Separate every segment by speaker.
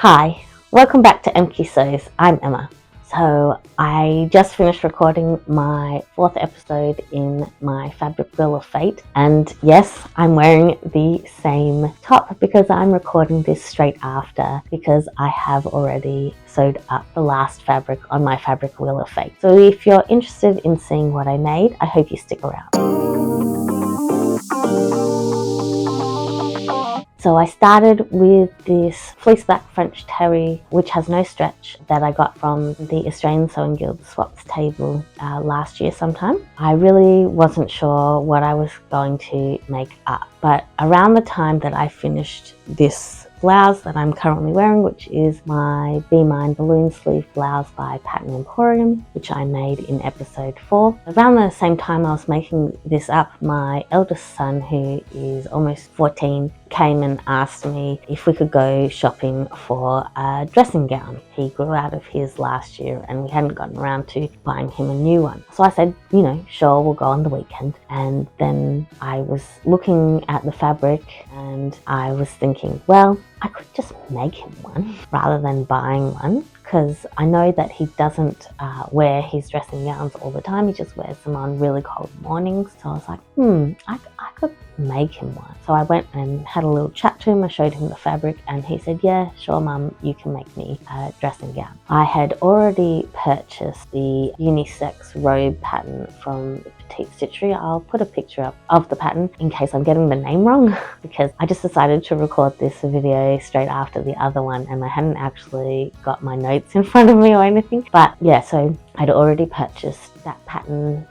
Speaker 1: Hi, welcome back to MQ Sews. I'm Emma. So I just finished recording my 4th episode in my fabric wheel of fate, and yes, I'm wearing the same top because I'm recording this straight after because I have already sewed up the last fabric on my fabric wheel of fate. So if you're interested in seeing what I made, I hope you stick around. So I started with this fleece black French terry, which has no stretch, that I got from the Australian Sewing Guild swaps table last year sometime. I really wasn't sure what I was going to make up, but around the time that I finished this blouse that I'm currently wearing, which is my Be Mine balloon sleeve blouse by Pattern Emporium, which I made in episode 4. Around the same time I was making this up, my eldest son, who is almost 14, came and asked me if we could go shopping for a dressing gown. He grew out of his last year and we hadn't gotten around to buying him a new one. So I said, sure, we'll go on the weekend. And then I was looking at the fabric and I was thinking, well, I could just make him one rather than buying one, because I know that he doesn't wear his dressing gowns all the time. He just wears them on really cold mornings. So I was like, I could make him one. So I went and had a little chat to him. I showed him the fabric and he said, yeah, sure mum, you can make me a dressing gown. I had already purchased the unisex robe pattern from Petite Stitchery. I'll put a picture up of the pattern in case I'm getting the name wrong because I just decided to record this video straight after the other one and I hadn't actually got my notes in front of me or anything. But yeah, so I'd already purchased that pattern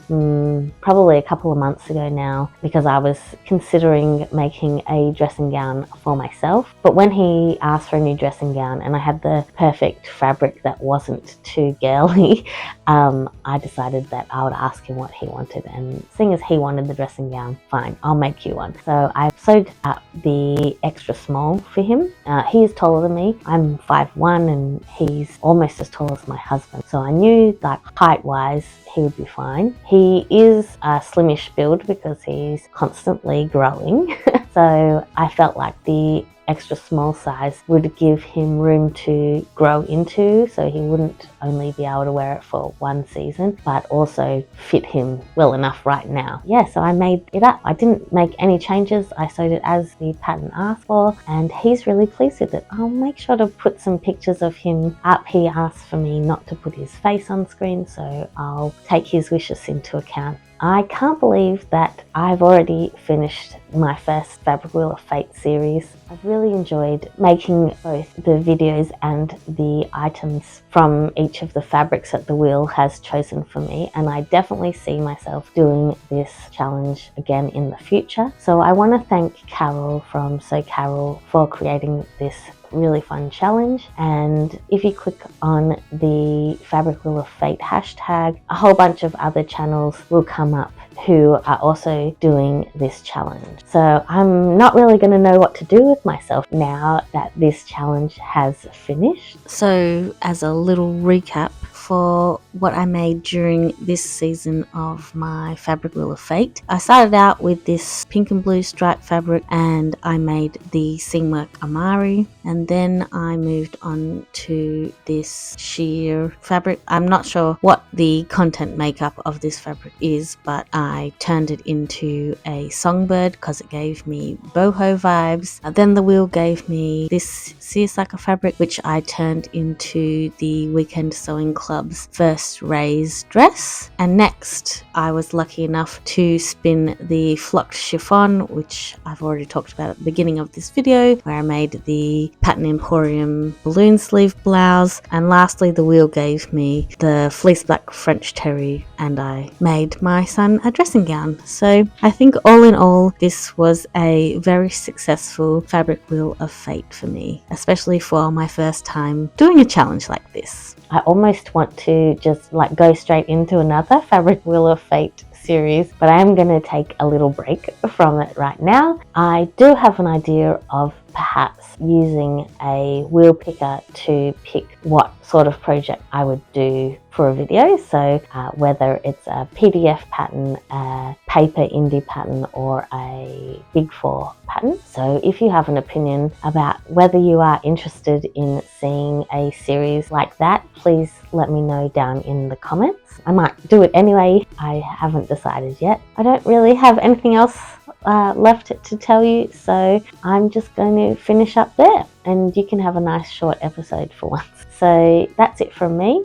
Speaker 1: probably a couple of months ago now because I was considering making a dressing gown for myself. But when he asked for a new dressing gown and I had the perfect fabric that wasn't too girly, I decided that I would ask him what he wanted, and seeing as he wanted the dressing gown, fine, I'll make you one. So I sewed up the extra small for him. He is taller than me. I'm 5'1" and he's almost as tall as my husband. So I knew that height-wise he would be fine. He is a slimish build because he's constantly growing. So I felt like the extra small size would give him room to grow into, so he wouldn't only be able to wear it for one season but also fit him well enough right now. Yeah, so I made it up. I didn't make any changes. I sewed it as the pattern asked for and he's really pleased with it. I'll make sure to put some pictures of him up. He asked for me not to put his face on screen, so I'll take his wishes into account. I can't believe that I've already finished my first Fabric Wheel of Fate series. I've really enjoyed making both the videos and the items from each of the fabrics that the wheel has chosen for me, and I definitely see myself doing this challenge again in the future. So I want to thank Carol from Sew Carol for creating this really fun challenge, and if you click on the Fabric Wheel of Fate hashtag, a whole bunch of other channels will come up who are also doing this challenge. So I'm not really going to know what to do with myself now that this challenge has finished. So as a little recap for what I made during this season of my Fabric Wheel of Fate, I started out with this pink and blue striped fabric and I made the seamwork Amari, and then I moved on to this sheer fabric. I'm not sure what the content makeup of this fabric is, but I turned it into a songbird because it gave me boho vibes. Then the wheel gave me this seersucker fabric, which I turned into the Weekend Sewing Club's first raise dress. And next I was lucky enough to spin the flocked chiffon, which I've already talked about at the beginning of this video, where I made the Pattern Emporium balloon sleeve blouse. And lastly, the wheel gave me the fleece black French terry and I made my son a dressing gown. So I think all in all, this was a very successful Fabric Wheel of Fate for me, especially for my first time doing a challenge like this. I almost want to just go straight into another Fabric Wheel of Fate series, but I am going to take a little break from it right now. I do have an idea of perhaps using a wheel picker to pick what sort of project I would do for a video. So whether it's a PDF pattern, a paper indie pattern, or a Big 4 pattern. So if you have an opinion about whether you are interested in seeing a series like that, please let me know down in the comments. I might do it anyway. I haven't decided yet. I don't really have anything else left to tell you, so I'm just going to finish up there and you can have a nice short episode for once. So that's it from me.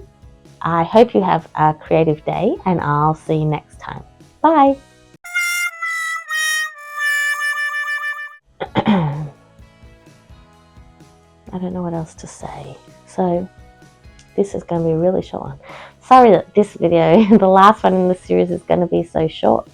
Speaker 1: I hope you have a creative day and I'll see you next time. Bye. I don't know what else to say. So this is going to be a really short one. Sorry that this video, the last one in the series, is going to be so short.